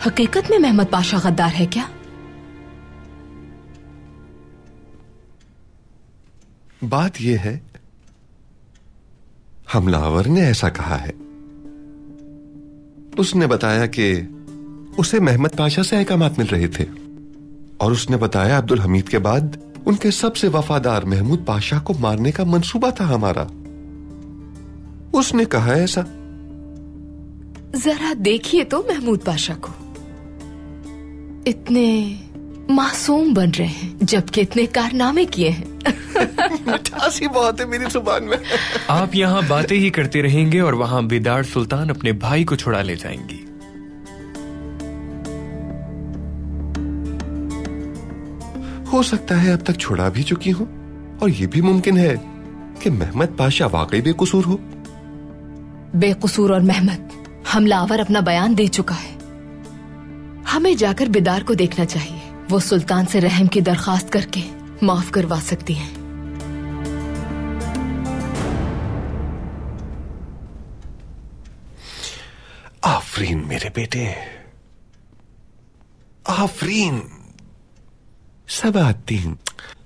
हकीकत में महमद पाशा गद्दार है क्या? बात यह है, हमलावर ने ऐसा कहा है। उसने बताया कि उसे महमद पाशा से अहकामात मिल रहे थे और उसने बताया अब्दुल हमीद के बाद उनके सबसे वफादार महमूद पाशा को मारने का मंसूबा था हमारा। उसने कहा ऐसा। जरा देखिए तो महमूद पाशा को, इतने मासूम बन रहे हैं जबकि इतने कारनामे किए हैं। मिठासी बहुत है मेरी जुबान में। आप यहाँ बातें ही करते रहेंगे और वहाँ बेदार सुल्तान अपने भाई को छुड़ा ले जाएंगी। हो सकता है अब तक छुड़ा भी चुकी हूं और यह भी मुमकिन है कि महमद पाशा वाकई बेकसूर हो। बेकसूर और महमद, हमलावर अपना बयान दे चुका है। हमें जाकर बेदार को देखना चाहिए। वो सुल्तान से रहम की दरखास्त करके माफ करवा सकती हैं। आफरीन मेरे बेटे, आफरीन। सबातीन,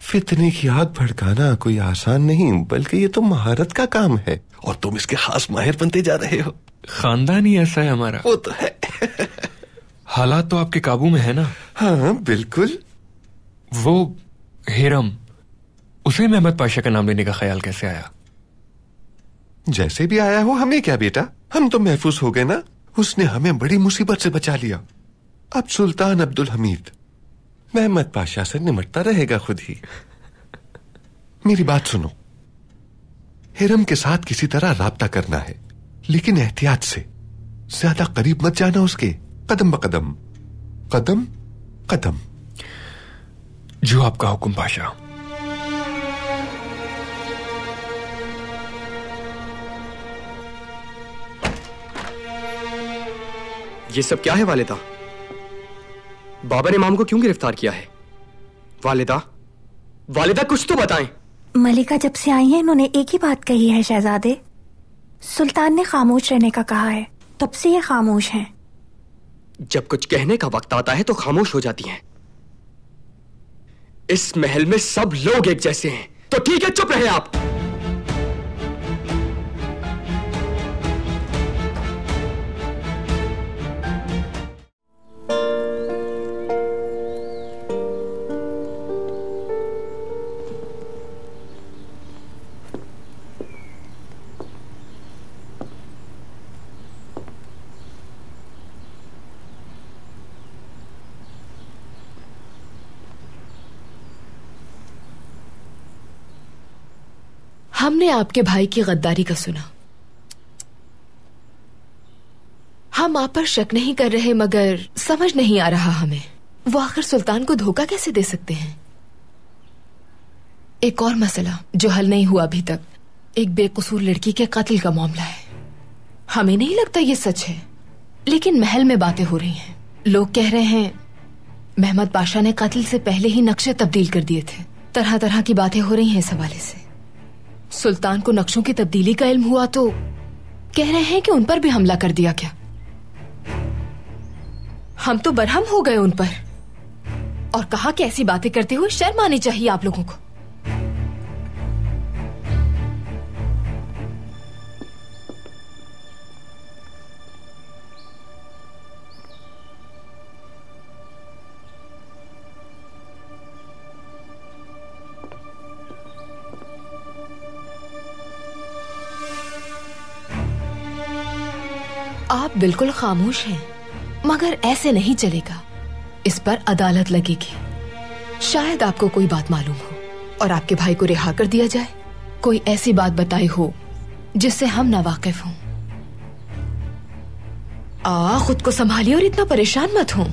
फितने की आग भड़काना कोई आसान नहीं, बल्कि ये तो महारत का काम है और तुम इसके खास माहिर बनते जा रहे हो। खानदान ही ऐसा है हमारा। वो तो है। हालात तो आपके काबू में है ना? हाँ बिल्कुल। वो हिरम, उसे महमद पाशा का नाम लेने का ख्याल कैसे आया? जैसे भी आया हो, हमें क्या बेटा, हम तो महफूज हो गए ना। उसने हमें बड़ी मुसीबत से बचा लिया। अब सुल्तान अब्दुल हमीद महमद पाशा से निमटता रहेगा खुद ही। मेरी बात सुनो, हिरम के साथ किसी तरह राब्ता करना है, लेकिन एहतियात से। ज्यादा करीब मत जाना उसके, कदम ब कदम, कदम कदम। जो आपका हुक्म पाशा। ये सब क्या है वालिदा? बाबा ने इमाम को क्यों गिरफ्तार किया है? वालिदा, वालिदा कुछ तो बताएं। मलिका जब से आई है इन्होंने एक ही बात कही है शहजादे। सुल्तान ने खामोश रहने का कहा है, तब से ये खामोश हैं। जब कुछ कहने का वक्त आता है तो खामोश हो जाती हैं। इस महल में सब लोग एक जैसे हैं, तो ठीक है चुप रहे आप। हमने आपके भाई की गद्दारी का सुना। हम आप पर शक नहीं कर रहे, मगर समझ नहीं आ रहा हमें वो आखिर सुल्तान को धोखा कैसे दे सकते हैं। एक और मसला जो हल नहीं हुआ अभी तक, एक बेकसूर लड़की के कत्ल का मामला है। हमें नहीं लगता ये सच है, लेकिन महल में बातें हो रही हैं। लोग कह रहे हैं महमद पाशा ने कत्ल से पहले ही नक्शे तब्दील कर दिए थे। तरह तरह की बातें हो रही हैं इस हवाले से। सुल्तान को नक्शों की तब्दीली का इल्म हुआ तो कह रहे हैं कि उन पर भी हमला कर दिया क्या। हम तो बरहम हो गए उन पर, और कहा कि ऐसी बातें करते हुए शर्म आनी चाहिए आप लोगों को। आप बिल्कुल खामोश हैं, मगर ऐसे नहीं चलेगा। इस पर अदालत लगेगी। शायद आपको कोई बात मालूम हो और आपके भाई को रिहा कर दिया जाए। कोई ऐसी बात बताई हो जिससे हम ना वाकिफ हों। खुद को संभालिए और इतना परेशान मत हो।